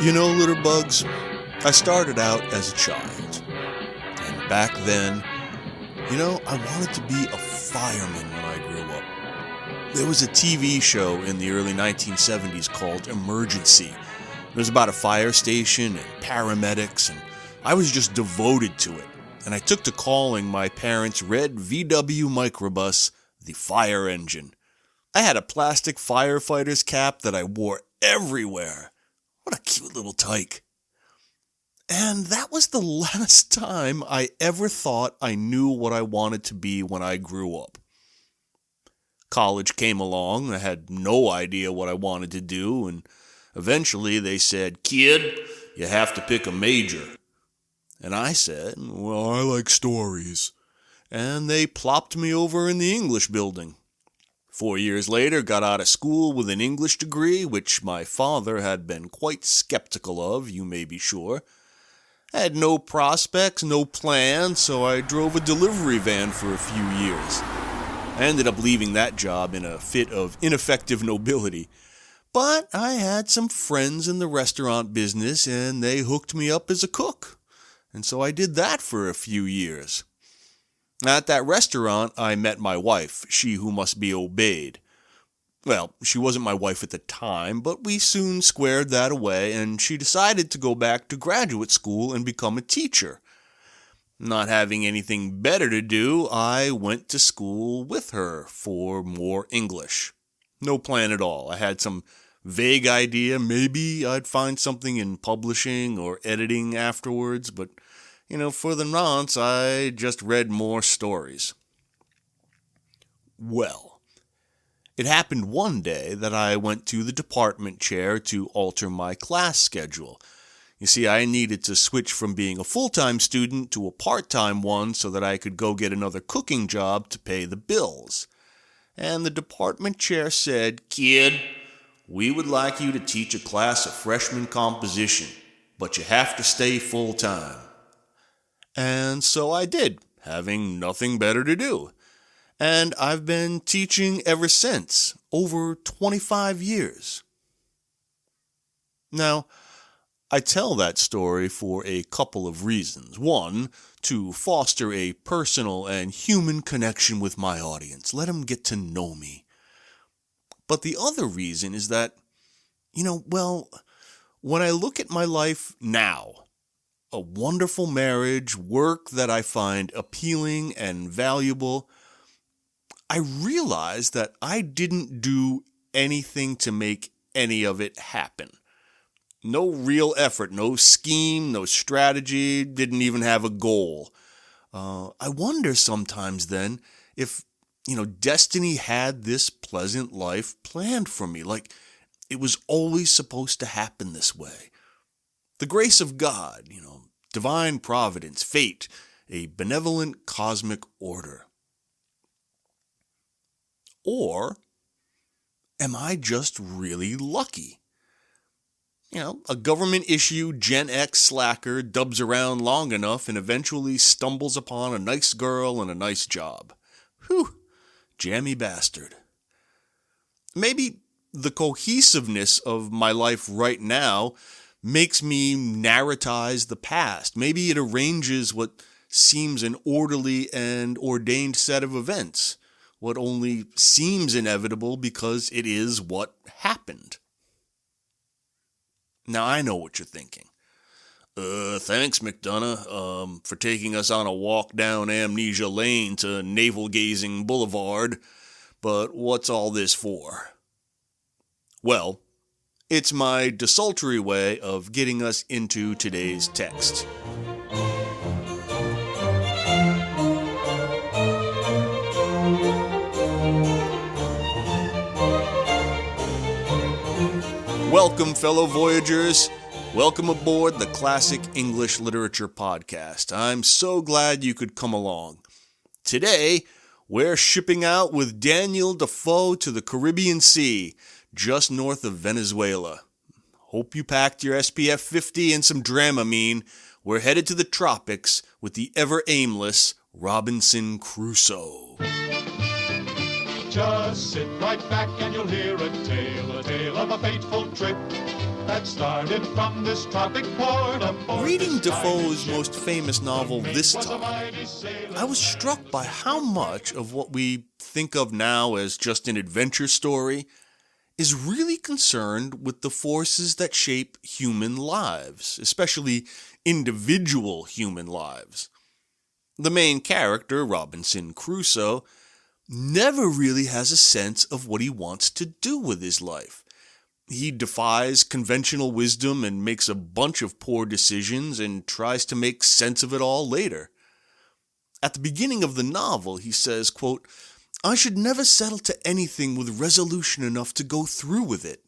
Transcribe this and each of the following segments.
You know, Litterbugs, I started out as a child, and back then, I wanted to be a fireman when I grew up. There was a TV show in the early 1970s called Emergency. It was about a fire station and paramedics, and I was just devoted to it. And I took to calling my parents' red VW microbus the fire engine. I had a plastic firefighter's cap that I wore everywhere. What a cute little tyke. And that was the last time I ever thought I knew what I wanted to be when I grew up. College came along, I had no idea what I wanted to do, and eventually they said, "Kid, you have to pick a major." And I said, "Well, I like stories." And they plopped me over in the English building. 4 years later, got out of school with an English degree, which my father had been quite skeptical of, you may be sure. I had no prospects, no plans, so I drove a delivery van for a few years. I ended up leaving that job in a fit of ineffective nobility. But I had some friends in the restaurant business, and they hooked me up as a cook. And so I did that for a few years. At that restaurant, I met my wife, she who must be obeyed. Well, she wasn't my wife at the time, but we soon squared that away, and she decided to go back to graduate school and become a teacher. Not having anything better to do, I went to school with her for more English. No plan at all. I had some vague idea maybe I'd find something in publishing or editing afterwards, but for the nonce, I just read more stories. Well, it happened one day that I went to the department chair to alter my class schedule. You see, I needed to switch from being a full-time student to a part-time one so that I could go get another cooking job to pay the bills. And the department chair said, "Kid, we would like you to teach a class of freshman composition, but you have to stay full-time." And so I did, having nothing better to do. And I've been teaching ever since, over 25 years. Now, I tell that story for a couple of reasons. One, to foster a personal and human connection with my audience. Let them get to know me. But the other reason is that, when I look at my life now, a wonderful marriage, work that I find appealing and valuable, I realize that I didn't do anything to make any of it happen. No real effort, no scheme, no strategy, didn't even have a goal. I wonder sometimes then if, destiny had this pleasant life planned for me, like it was always supposed to happen this way. The grace of God, divine providence, fate, a benevolent cosmic order. Or am I just really lucky? A government-issued Gen X slacker dubs around long enough and eventually stumbles upon a nice girl and a nice job. Whew, jammy bastard. Maybe the cohesiveness of my life right now makes me narratize the past. Maybe it arranges what seems an orderly and ordained set of events, what only seems inevitable because it is what happened. Now, I know what you're thinking. Thanks, McDonough, for taking us on a walk down Amnesia Lane to Navel-Gazing Boulevard, but what's all this for? Well, it's my desultory way of getting us into today's text. Welcome, fellow voyagers. Welcome aboard the Classic English Literature Podcast. I'm so glad you could come along. Today, we're shipping out with Daniel Defoe to the Caribbean Sea, just north of Venezuela. Hope you packed your SPF 50 and some Dramamine. We're headed to the tropics with the ever-aimless Robinson Crusoe. Just sit right back and you'll hear a tale of a fateful trip. that started from this tropic port aboard Reading this mighty Defoe's ship. most famous novel this Was a time, mighty sailor. I was struck by how much of what we think of now as just an adventure story is really concerned with the forces that shape human lives, especially individual human lives. The main character, Robinson Crusoe, never really has a sense of what he wants to do with his life. He defies conventional wisdom and makes a bunch of poor decisions and tries to make sense of it all later. At the beginning of the novel, he says, quote, "I should never settle to anything with resolution enough to go through with it."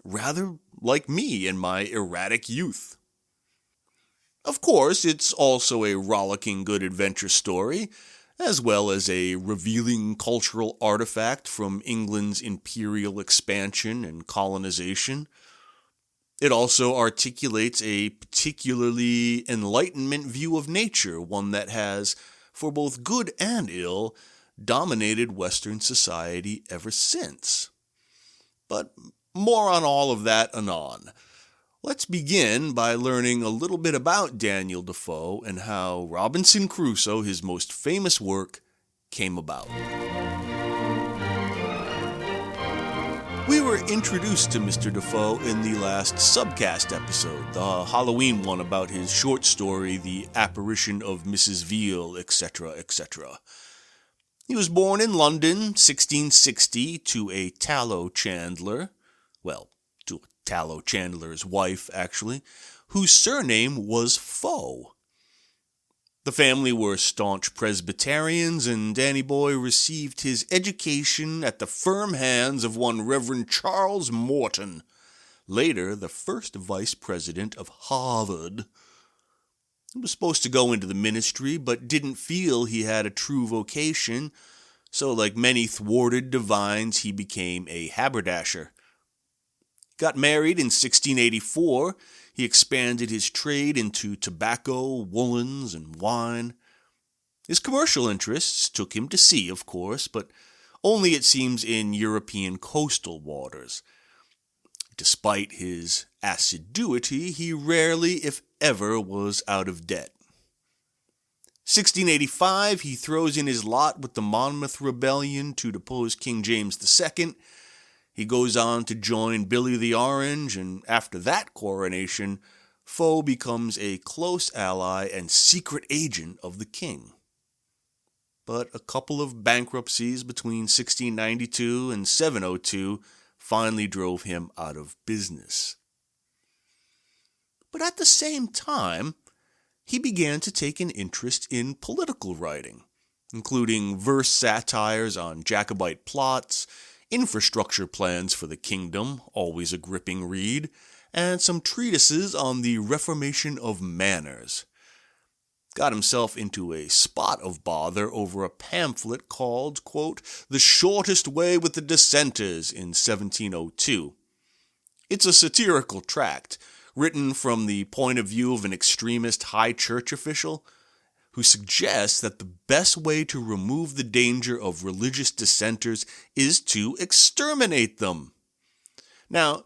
Rather like me in my erratic youth. Of course, it's also a rollicking good adventure story, as well as a revealing cultural artifact from England's imperial expansion and colonization. It also articulates a particularly Enlightenment view of nature, one that has, for both good and ill, dominated Western society ever since. But more on all of that anon. Let's begin by learning a little bit about Daniel Defoe and how Robinson Crusoe, his most famous work, came about. We were introduced to Mr. Defoe in the last subcast episode, the Halloween one about his short story, The Apparition of Mrs. Veal, etc., etc. He was born in London, 1660, to a tallow chandler, to a tallow chandler's wife, actually, whose surname was Foe. The family were staunch Presbyterians, and Danny Boy received his education at the firm hands of one Reverend Charles Morton, later the first vice president of Harvard. He was supposed to go into the ministry, but didn't feel he had a true vocation, so like many thwarted divines, he became a haberdasher. Got married in 1684. He expanded his trade into tobacco, woolens, and wine. His commercial interests took him to sea, of course, but only, it seems, in European coastal waters. Despite his assiduity, he rarely, if ever, was out of debt. 1685, he throws in his lot with the Monmouth Rebellion to depose King James II. He goes on to join Billy the Orange, and after that coronation, Foe becomes a close ally and secret agent of the king. But a couple of bankruptcies between 1692 and 702 finally drove him out of business. But at the same time, he began to take an interest in political writing, including verse satires on Jacobite plots, infrastructure plans for the kingdom, always a gripping read, and some treatises on the reformation of manners. Got himself into a spot of bother over a pamphlet called, quote, "The Shortest Way with the Dissenters" in 1702. It's a satirical tract, written from the point of view of an extremist high church official, who suggests that the best way to remove the danger of religious dissenters is to exterminate them. Now,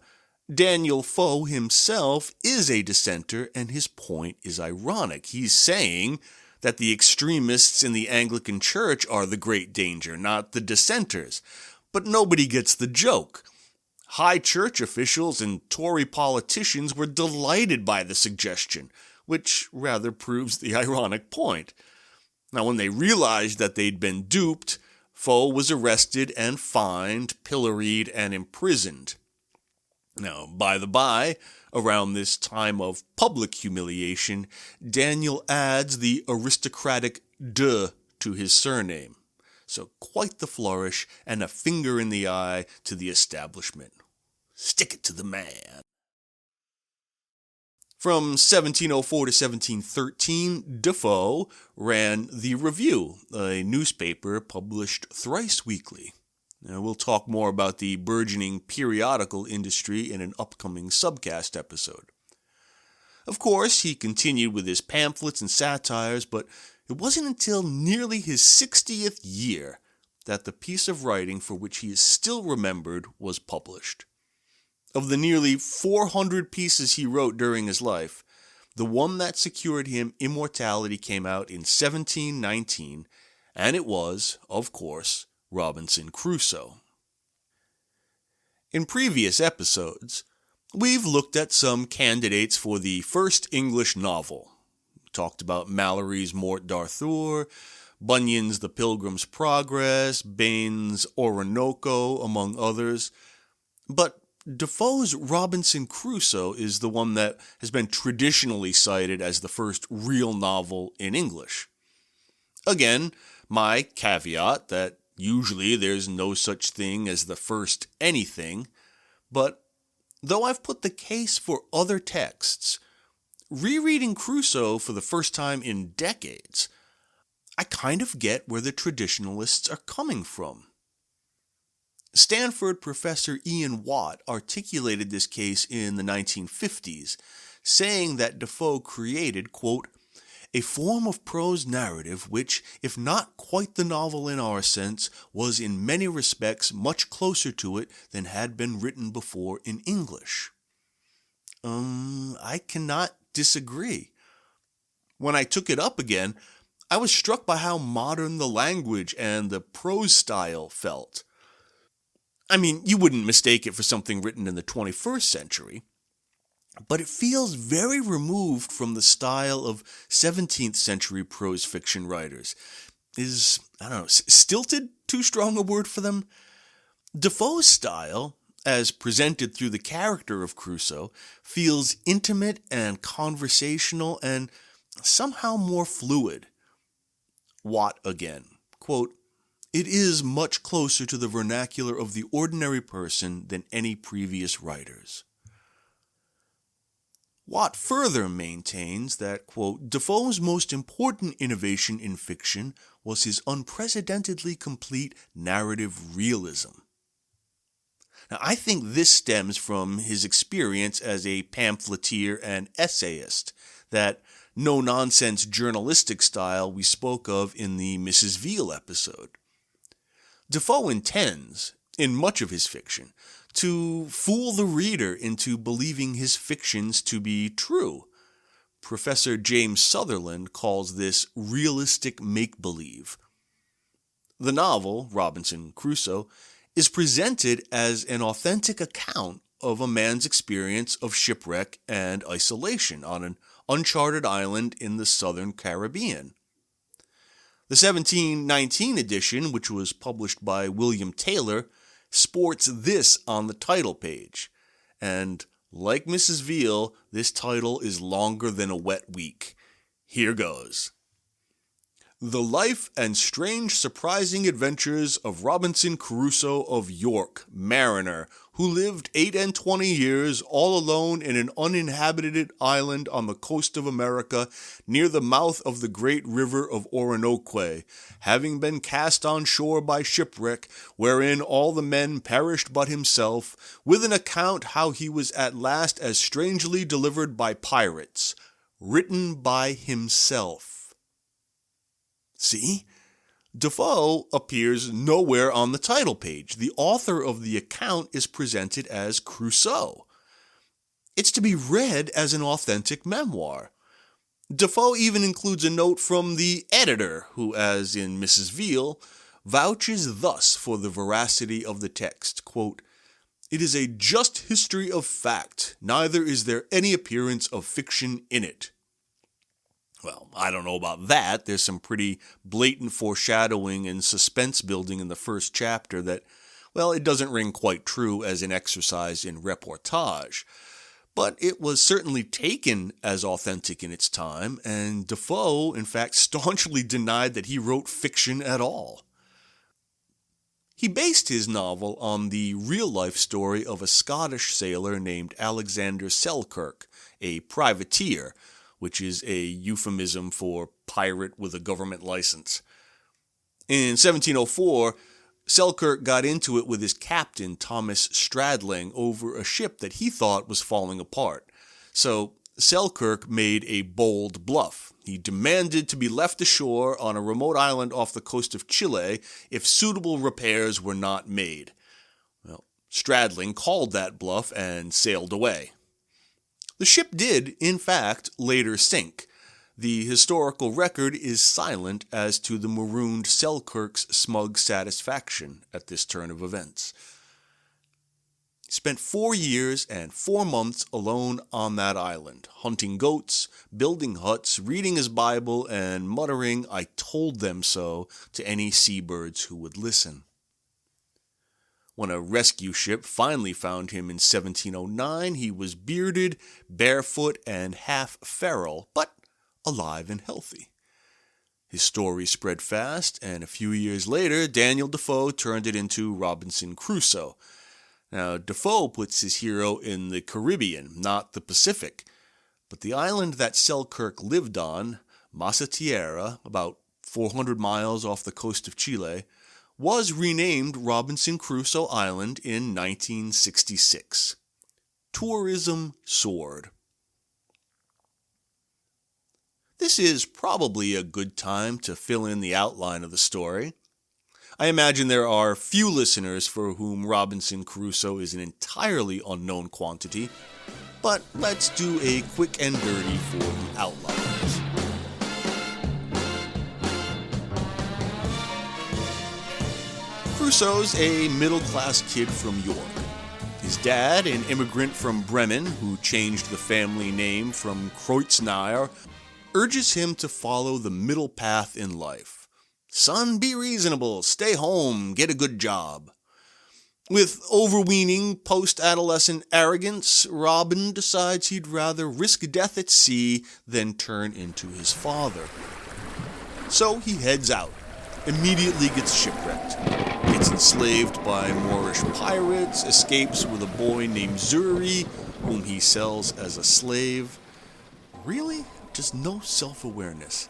Daniel Foe himself is a dissenter, and his point is ironic. He's saying that the extremists in the Anglican Church are the great danger, not the dissenters. But nobody gets the joke. High church officials and Tory politicians were delighted by the suggestion, which rather proves the ironic point. Now, when they realized that they'd been duped, Foe was arrested and fined, pilloried, and imprisoned. Now, by the by, around this time of public humiliation, Daniel adds the aristocratic de to his surname. So quite the flourish and a finger in the eye to the establishment. Stick it to the man. From 1704 to 1713, Defoe ran The Review, a newspaper published thrice weekly. Now, we'll talk more about the burgeoning periodical industry in an upcoming subcast episode. Of course, he continued with his pamphlets and satires, but it wasn't until nearly his 60th year that the piece of writing for which he is still remembered was published. Of the nearly 400 pieces he wrote during his life, the one that secured him immortality came out in 1719, and it was, of course, Robinson Crusoe. In previous episodes, we've looked at some candidates for the first English novel. We talked about Mallory's Morte d'Arthur, Bunyan's The Pilgrim's Progress, Bain's Orinoco, among others. But Defoe's Robinson Crusoe is the one that has been traditionally cited as the first real novel in English. Again, my caveat that usually there's no such thing as the first anything, but though I've put the case for other texts, rereading Crusoe for the first time in decades, I kind of get where the traditionalists are coming from. Stanford professor Ian Watt articulated this case in the 1950s, saying that Defoe created, quote, a form of prose narrative which, if not quite the novel in our sense, was in many respects much closer to it than had been written before in English. I cannot disagree. When I took it up again, I was struck by how modern the language and the prose style felt. I mean, you wouldn't mistake it for something written in the 21st century, but it feels very removed from the style of 17th century prose fiction writers. Is, stilted too strong a word for them? Defoe's style, as presented through the character of Crusoe, feels intimate and conversational and somehow more fluid. Watt again, quote, it is much closer to the vernacular of the ordinary person than any previous writers. Watt further maintains that, quote, Defoe's most important innovation in fiction was his unprecedentedly complete narrative realism. Now, I think this stems from his experience as a pamphleteer and essayist, that no-nonsense journalistic style we spoke of in the Mrs. Veal episode. Defoe intends, in much of his fiction, to fool the reader into believing his fictions to be true. Professor James Sutherland calls this realistic make-believe. The novel, Robinson Crusoe, is presented as an authentic account of a man's experience of shipwreck and isolation on an uncharted island in the southern Caribbean. The 1719 edition, which was published by William Taylor, sports this on the title page. And like Mrs. Veal, this title is longer than a wet week. Here goes. The Life and Strange Surprising Adventures of Robinson Crusoe of York, Mariner, who lived 28 years all alone in an uninhabited island on the coast of America near the mouth of the great river of Orinoco, having been cast on shore by shipwreck, wherein all the men perished but himself, with an account how he was at last as strangely delivered by pirates, written by himself. See? Defoe appears nowhere on the title page. The author of the account is presented as Crusoe. It's to be read as an authentic memoir. Defoe even includes a note from the editor, who, as in Mrs. Veal, vouches thus for the veracity of the text, quote, it is a just history of fact, neither is there any appearance of fiction in it. Well, I don't know about that. There's some pretty blatant foreshadowing and suspense building in the first chapter that, well, it doesn't ring quite true as an exercise in reportage. But it was certainly taken as authentic in its time, and Defoe, in fact, staunchly denied that he wrote fiction at all. He based his novel on the real-life story of a Scottish sailor named Alexander Selkirk, a privateer, which is a euphemism for pirate with a government license. In 1704, Selkirk got into it with his captain, Thomas Stradling, over a ship that he thought was falling apart. So Selkirk made a bold bluff. He demanded to be left ashore on a remote island off the coast of Chile if suitable repairs were not made. Well, Stradling called that bluff and sailed away. The ship did, in fact, later sink. The historical record is silent as to the marooned Selkirk's smug satisfaction at this turn of events. He spent 4 years and 4 months alone on that island, hunting goats, building huts, reading his Bible, and muttering, "I told them so," to any seabirds who would listen. When a rescue ship finally found him in 1709, he was bearded, barefoot, and half feral, but alive and healthy. His story spread fast, and a few years later, Daniel Defoe turned it into Robinson Crusoe. Now, Defoe puts his hero in the Caribbean, not the Pacific, but the island that Selkirk lived on, Masa Tierra, about 400 miles off the coast of Chile, was renamed Robinson Crusoe Island in 1966. Tourism soared. This is probably a good time to fill in the outline of the story. I imagine there are few listeners for whom Robinson Crusoe is an entirely unknown quantity, but let's do a quick and dirty for the outliers. Crusoe's a middle-class kid from York. His dad, an immigrant from Bremen who changed the family name from Kreuznach, urges him to follow the middle path in life. "Son, be reasonable, stay home, get a good job." With overweening post-adolescent arrogance, Robin decides he'd rather risk death at sea than turn into his father. So he heads out, immediately gets shipwrecked, gets enslaved by Moorish pirates, escapes with a boy named Zuri, whom he sells as a slave. Really? Just no self-awareness.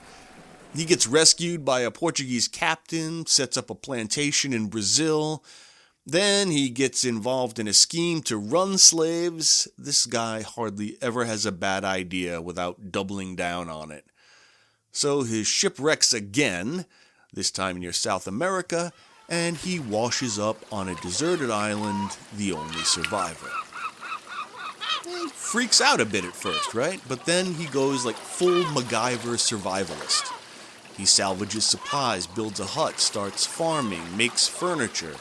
He gets rescued by a Portuguese captain, sets up a plantation in Brazil. Then he gets involved in a scheme to run slaves. This guy hardly ever has a bad idea without doubling down on it. So his ship wrecks again, this time near South America, and he washes up on a deserted island, the only survivor. He freaks out a bit at first, right? But then he goes like full MacGyver survivalist. He salvages supplies, builds a hut, starts farming, makes furniture.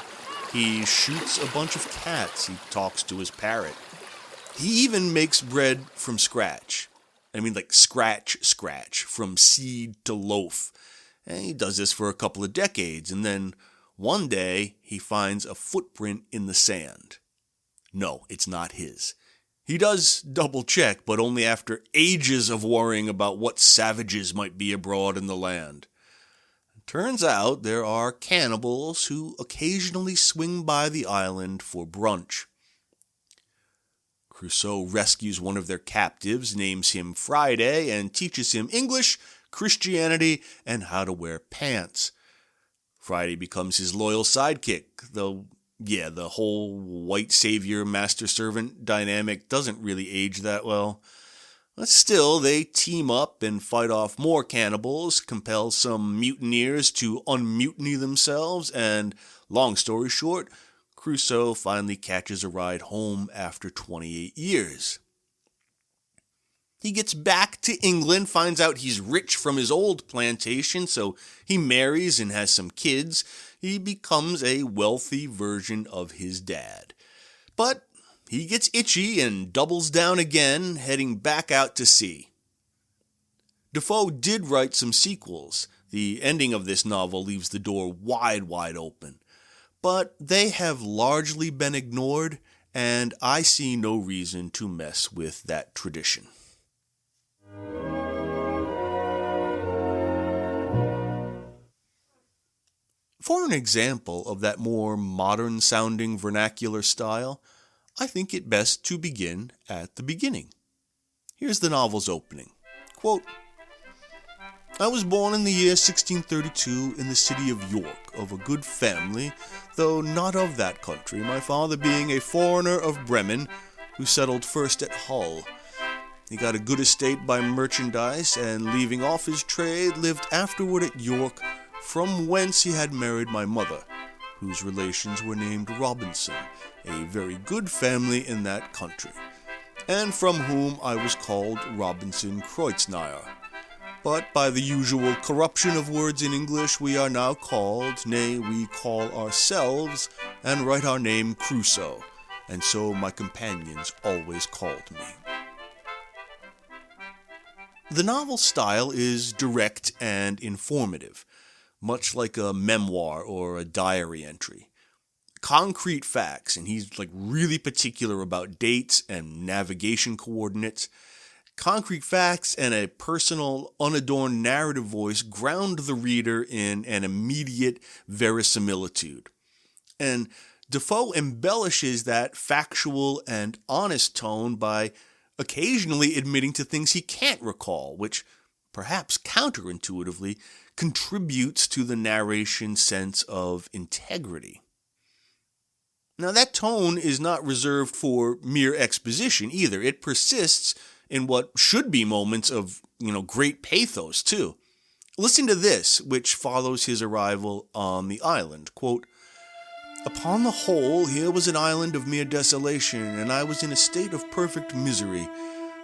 He shoots a bunch of cats. He talks to his parrot. He even makes bread from scratch. I mean, like scratch, from seed to loaf. And he does this for a couple of decades, and then one day he finds a footprint in the sand. No, it's not his. He does double check, but only after ages of worrying about what savages might be abroad in the land. Turns out there are cannibals who occasionally swing by the island for brunch. Crusoe rescues one of their captives, names him Friday, and teaches him English, Christianity, and how to wear pants. Friday becomes his loyal sidekick, though, yeah, the whole white savior, master servant dynamic doesn't really age that well. But still, they team up and fight off more cannibals, compel some mutineers to unmutiny themselves, and, long story short, Crusoe finally catches a ride home after 28 years. He gets back to England, finds out he's rich from his old plantation, so he marries and has some kids. He becomes a wealthy version of his dad. But he gets itchy and doubles down again, heading back out to sea. Defoe did write some sequels. The ending of this novel leaves the door wide open. But they have largely been ignored, and I see no reason to mess with that tradition. For an example of that more modern-sounding vernacular style, I think it best to begin at the beginning. Here's the novel's opening. Quote, "I was born in the year 1632 in the city of York, of a good family, though not of that country, my father being a foreigner of Bremen, who settled first at Hull. He got a good estate by merchandise, and leaving off his trade, lived afterward at York, from whence he had married my mother, whose relations were named Robinson, a very good family in that country, and from whom I was called Robinson Kreuznach. But by the usual corruption of words in English, we are now called, nay, we call ourselves, and write our name Crusoe, and so my companions always called me. The novel's style is direct and informative, much like a memoir or a diary entry. Concrete facts, and he's really particular about dates and navigation coordinates. Concrete facts and a personal, unadorned narrative voice ground the reader in an immediate verisimilitude. And Defoe embellishes that factual and honest tone by occasionally admitting to things he can't recall, which, perhaps counterintuitively, contributes to the narration's sense of integrity. Now, that tone is not reserved for mere exposition either. It persists in what should be moments of, great pathos, too. Listen to this, which follows his arrival on the island. Quote, "Upon the whole, here was an island of mere desolation, and I was in a state of perfect misery.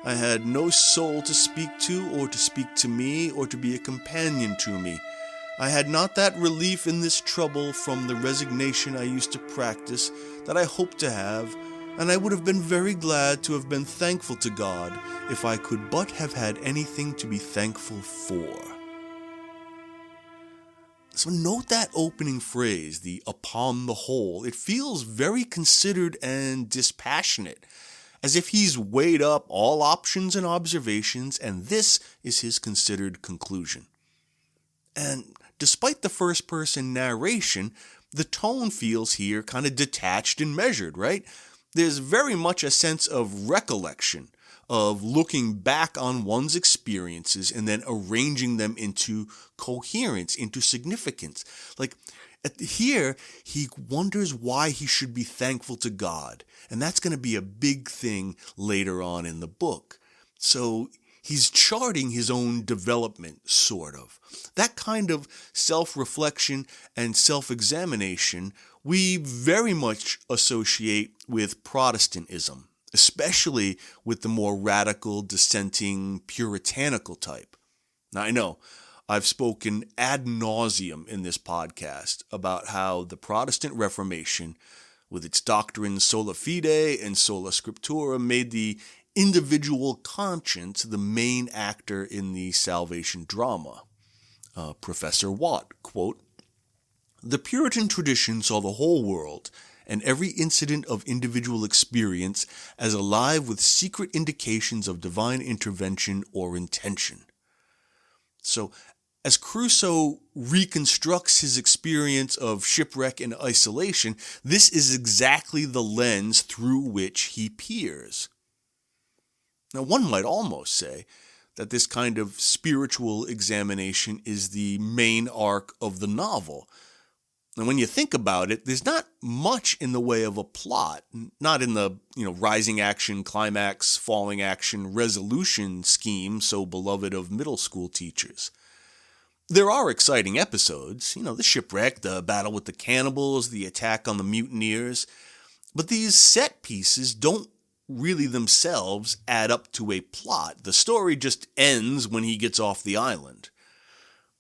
I had no soul to speak to, or to speak to me, or to be a companion to me. I had not that relief in this trouble from the resignation I used to practice that I hoped to have, and I would have been very glad to have been thankful to God if I could but have had anything to be thankful for." So note that opening phrase, the "upon the whole." It feels very considered and dispassionate, as if he's weighed up all options and observations, and this is his considered conclusion. And despite the first-person narration, the tone feels here kind of detached and measured, right? There's very much a sense of recollection, of looking back on one's experiences and then arranging them into coherence, into significance. Here, he wonders why he should be thankful to God, and that's going to be a big thing later on in the book. So he's charting his own development, sort of. That kind of self-reflection and self-examination we very much associate with Protestantism, especially with the more radical, dissenting, puritanical type. Now, I know I've spoken ad nauseum in this podcast about how the Protestant Reformation, with its doctrines sola fide and sola scriptura, made the individual conscience the main actor in the salvation drama. Professor Watt, quote, "The Puritan tradition saw the whole world and every incident of individual experience as alive with secret indications of divine intervention or intention." So, as Crusoe reconstructs his experience of shipwreck and isolation, this is exactly the lens through which he peers. Now, one might almost say that this kind of spiritual examination is the main arc of the novel. And when you think about it, there's not much in the way of a plot, not in the, rising action, climax, falling action, resolution scheme so beloved of middle school teachers. There are exciting episodes, the shipwreck, the battle with the cannibals, the attack on the mutineers, but these set pieces don't really themselves add up to a plot. The story just ends when he gets off the island.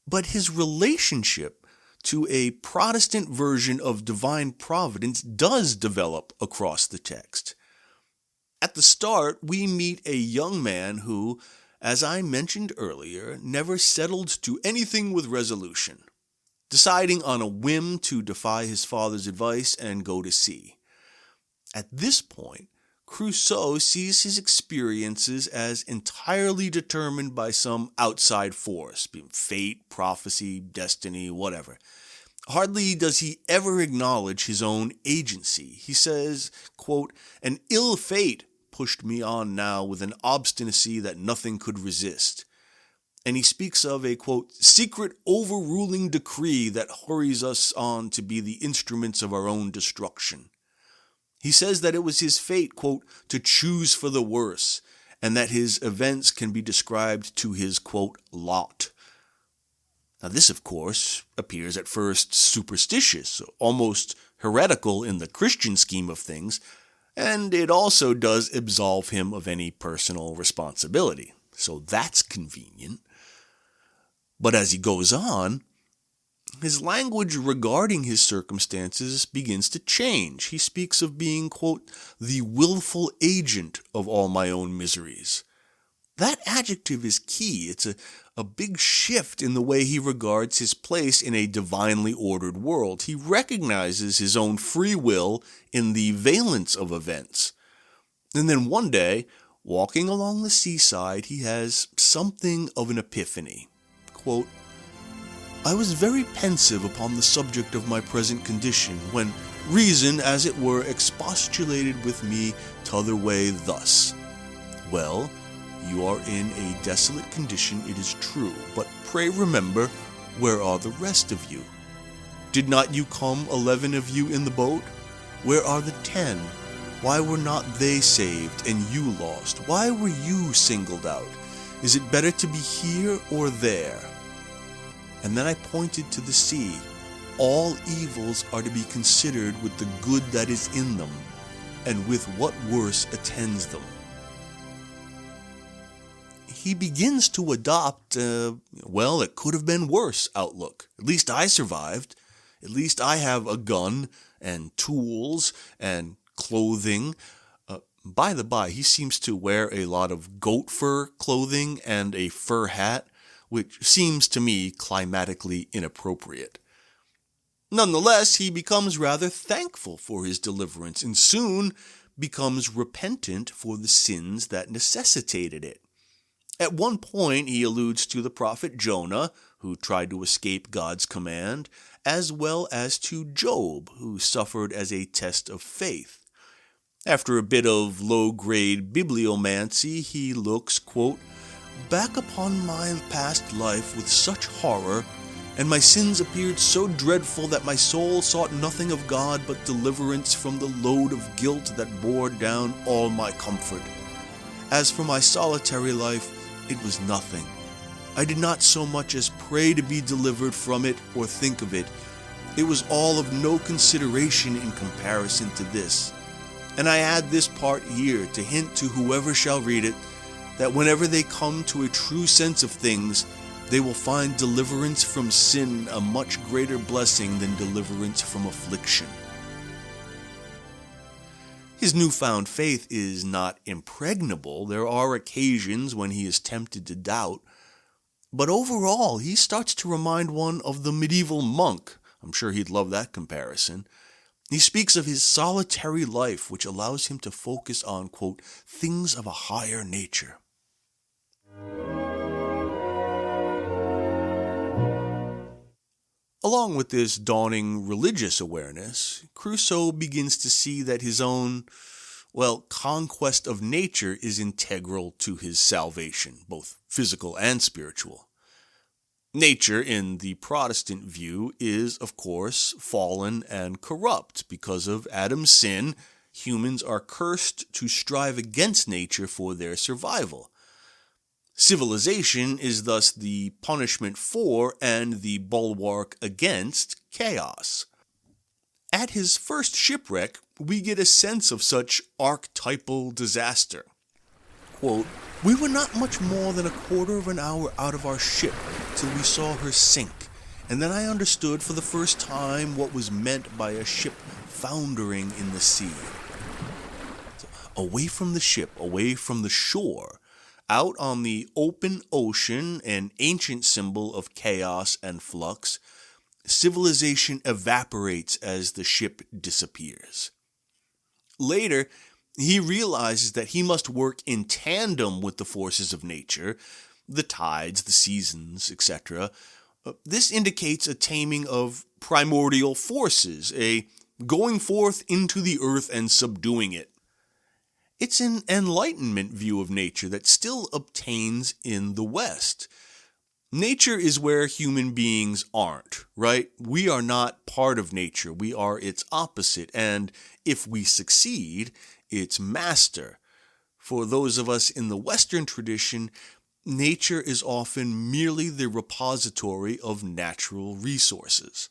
But his relationship to a Protestant version of divine providence does develop across the text. At the start, we meet a young man who, as I mentioned earlier, never settled to anything with resolution, deciding on a whim to defy his father's advice and go to sea. At this point, Crusoe sees his experiences as entirely determined by some outside force, being fate, prophecy, destiny, whatever. Hardly does he ever acknowledge his own agency. He says, quote, "An ill fate pushed me on now with an obstinacy that nothing could resist." And he speaks of a, quote, "secret overruling decree that hurries us on to be the instruments of our own destruction." He says that it was his fate, quote, "to choose for the worse," and that his events can be described to his, quote, "lot." Now, this, of course, appears at first superstitious, almost heretical in the Christian scheme of things, and it also does absolve him of any personal responsibility. So that's convenient. But as he goes on, his language regarding his circumstances begins to change. He speaks of being, quote, the willful agent of all my own miseries. That adjective is key. It's a big shift in the way he regards his place in a divinely ordered world. He recognizes his own free will in the valence of events. And then one day, walking along the seaside, he has something of an epiphany. Quote, I was very pensive upon the subject of my present condition, when reason, as it were, expostulated with me t'other way thus. Well, you are in a desolate condition, it is true, but pray remember, where are the rest of you? Did not you come 11 of you in the boat? Where are the 10? Why were not they saved and you lost? Why were you singled out? Is it better to be here or there? And then I pointed to the sea. All evils are to be considered with the good that is in them, and with what worse attends them. He begins to adopt, it could have been worse outlook. At least I survived. At least I have a gun and tools and clothing. By the by, he seems to wear a lot of goat fur clothing and a fur hat, which seems to me climatically inappropriate. Nonetheless, he becomes rather thankful for his deliverance and soon becomes repentant for the sins that necessitated it. At one point, he alludes to the prophet Jonah, who tried to escape God's command, as well as to Job, who suffered as a test of faith. After a bit of low-grade bibliomancy, he looks, quote, back upon my past life with such horror, and my sins appeared so dreadful that my soul sought nothing of God but deliverance from the load of guilt that bore down all my comfort. As for my solitary life, it was nothing. I did not so much as pray to be delivered from it or think of it. It was all of no consideration in comparison to this. And I add this part here to hint to whoever shall read it that whenever they come to a true sense of things, they will find deliverance from sin a much greater blessing than deliverance from affliction. His newfound faith is not impregnable. There are occasions when he is tempted to doubt. But overall, he starts to remind one of the medieval monk. I'm sure he'd love that comparison. He speaks of his solitary life, which allows him to focus on, quote, things of a higher nature. Along with this dawning religious awareness, Crusoe begins to see that his own, conquest of nature is integral to his salvation, both physical and spiritual. Nature, in the Protestant view, is, of course, fallen and corrupt. Because of Adam's sin, humans are cursed to strive against nature for their survival. Civilization is thus the punishment for and the bulwark against chaos. At his first shipwreck, we get a sense of such archetypal disaster. Quote, we were not much more than a quarter of an hour out of our ship till we saw her sink, and then I understood for the first time what was meant by a ship foundering in the sea. So, away from the ship, away from the shore, out on the open ocean, an ancient symbol of chaos and flux, civilization evaporates as the ship disappears. Later, he realizes that he must work in tandem with the forces of nature, the tides, the seasons, etc. This indicates a taming of primordial forces, a going forth into the earth and subduing it. It's an Enlightenment view of nature that still obtains in the West. Nature is where human beings aren't, right? We are not part of nature. We are its opposite, and if we succeed, its master. For those of us in the Western tradition, nature is often merely the repository of natural resources.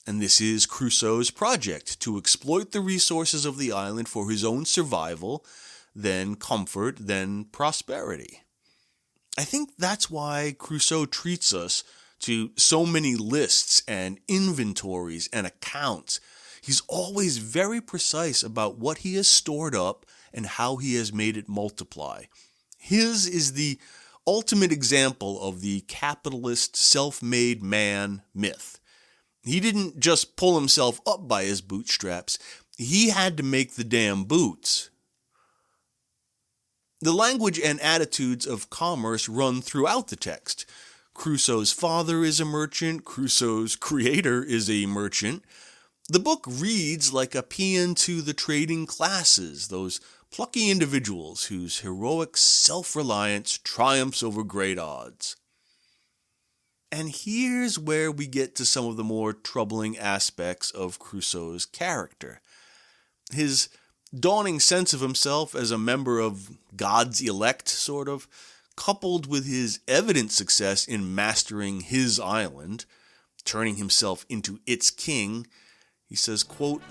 And this is Crusoe's project, to exploit the resources of the island for his own survival, then comfort, then prosperity. I think that's why Crusoe treats us to so many lists and inventories and accounts. He's always very precise about what he has stored up and how he has made it multiply. His is the ultimate example of the capitalist self-made man myth. He didn't just pull himself up by his bootstraps. He had to make the damn boots. The language and attitudes of commerce run throughout the text. Crusoe's father is a merchant. Crusoe's creator is a merchant. The book reads like a paean to the trading classes, those plucky individuals whose heroic self-reliance triumphs over great odds. And here's where we get to some of the more troubling aspects of Crusoe's character. His dawning sense of himself as a member of God's elect, sort of, coupled with his evident success in mastering his island, turning himself into its king, he says, quote,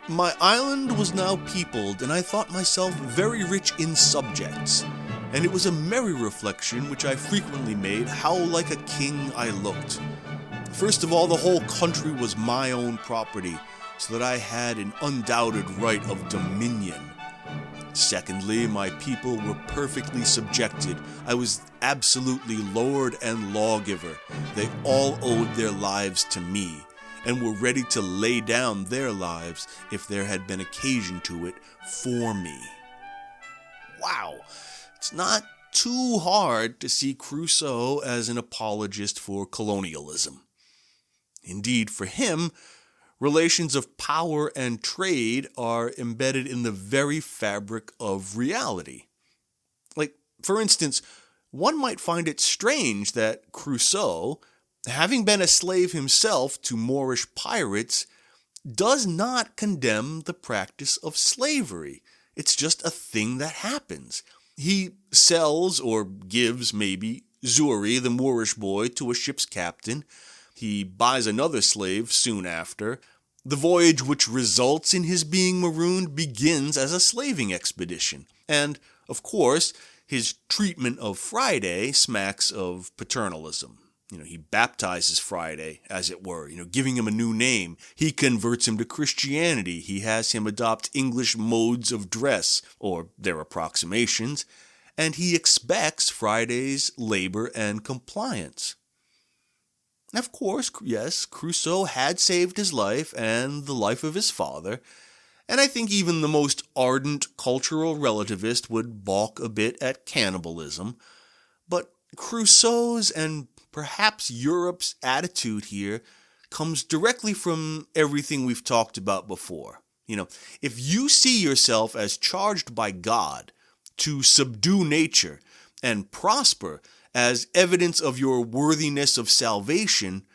"My island was now peopled, and I thought myself very rich in subjects. And it was a merry reflection which I frequently made, how like a king I looked. First of all, the whole country was my own property, so that I had an undoubted right of dominion. Secondly, my people were perfectly subjected. I was absolutely lord and lawgiver. They all owed their lives to me, and were ready to lay down their lives if there had been occasion to it for me." Wow! It's not too hard to see Crusoe as an apologist for colonialism. Indeed, for him, relations of power and trade are embedded in the very fabric of reality. Like, for instance, one might find it strange that Crusoe, having been a slave himself to Moorish pirates, does not condemn the practice of slavery. It's just a thing that happens. He sells, or gives maybe, Zuri, the Moorish boy, to a ship's captain. He buys another slave soon after. The voyage which results in his being marooned begins as a slaving expedition. And, of course, his treatment of Friday smacks of paternalism. He baptizes Friday, as it were, giving him a new name. He converts him to Christianity. He has him adopt English modes of dress, or their approximations, and he expects Friday's labor and compliance. Of course, yes, Crusoe had saved his life and the life of his father, and I think even the most ardent cultural relativist would balk a bit at cannibalism, but Crusoe's and perhaps Europe's attitude here comes directly from everything we've talked about before. If you see yourself as charged by God to subdue nature and prosper as evidence of your worthiness of salvation,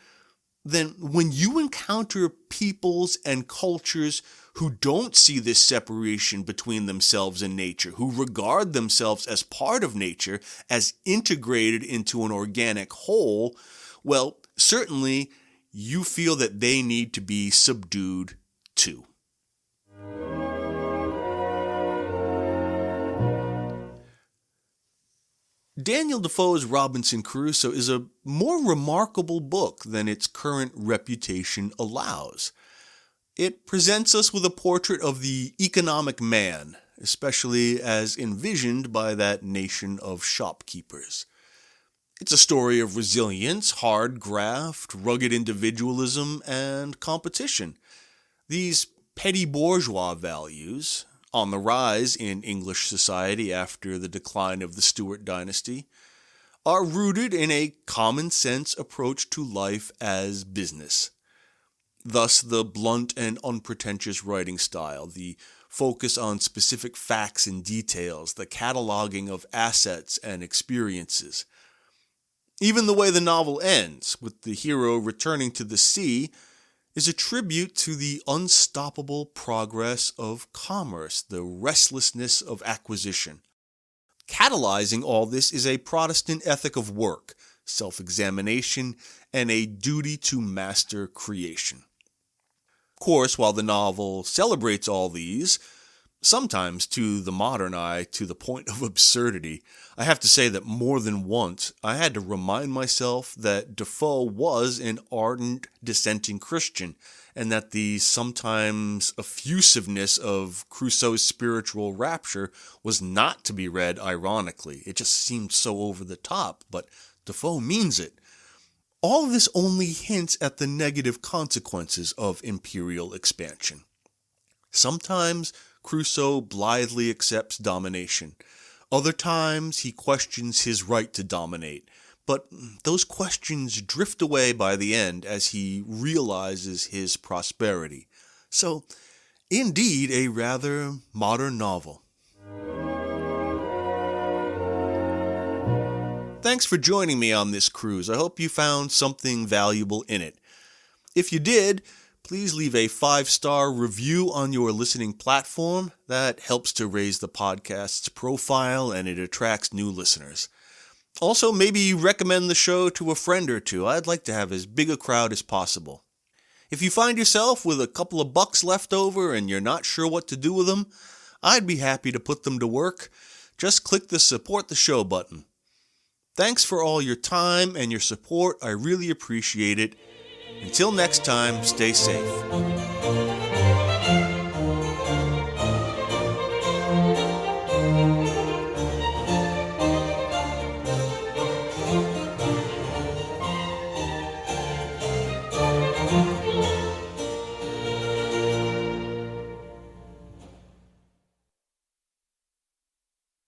then when you encounter peoples and cultures who don't see this separation between themselves and nature, who regard themselves as part of nature, as integrated into an organic whole, well, certainly you feel that they need to be subdued too. Daniel Defoe's Robinson Crusoe is a more remarkable book than its current reputation allows. It presents us with a portrait of the economic man, especially as envisioned by that nation of shopkeepers. It's a story of resilience, hard graft, rugged individualism, and competition. These petty bourgeois values, on the rise in English society after the decline of the Stuart dynasty, are rooted in a common-sense approach to life as business. Thus, the blunt and unpretentious writing style, the focus on specific facts and details, the cataloging of assets and experiences. Even the way the novel ends, with the hero returning to the sea, is a tribute to the unstoppable progress of commerce, the restlessness of acquisition. Catalyzing all this is a Protestant ethic of work, self-examination, and a duty to master creation. Of course, while the novel celebrates all these, sometimes to the modern eye to the point of absurdity, I have to say that more than once I had to remind myself that Defoe was an ardent dissenting Christian, and that the sometimes effusiveness of Crusoe's spiritual rapture was not to be read ironically. It just seemed so over the top, but Defoe means it. All of this only hints at the negative consequences of imperial expansion. Sometimes Crusoe blithely accepts domination. Other times he questions his right to dominate, but those questions drift away by the end as he realizes his prosperity. So, indeed, a rather modern novel. Thanks for joining me on this cruise. I hope you found something valuable in it. If you did, please leave a 5-star review on your listening platform. That helps to raise the podcast's profile and it attracts new listeners. Also, maybe recommend the show to a friend or two. I'd like to have as big a crowd as possible. If you find yourself with a couple of bucks left over and you're not sure what to do with them, I'd be happy to put them to work. Just click the Support the Show button. Thanks for all your time and your support. I really appreciate it. Until next time, stay safe.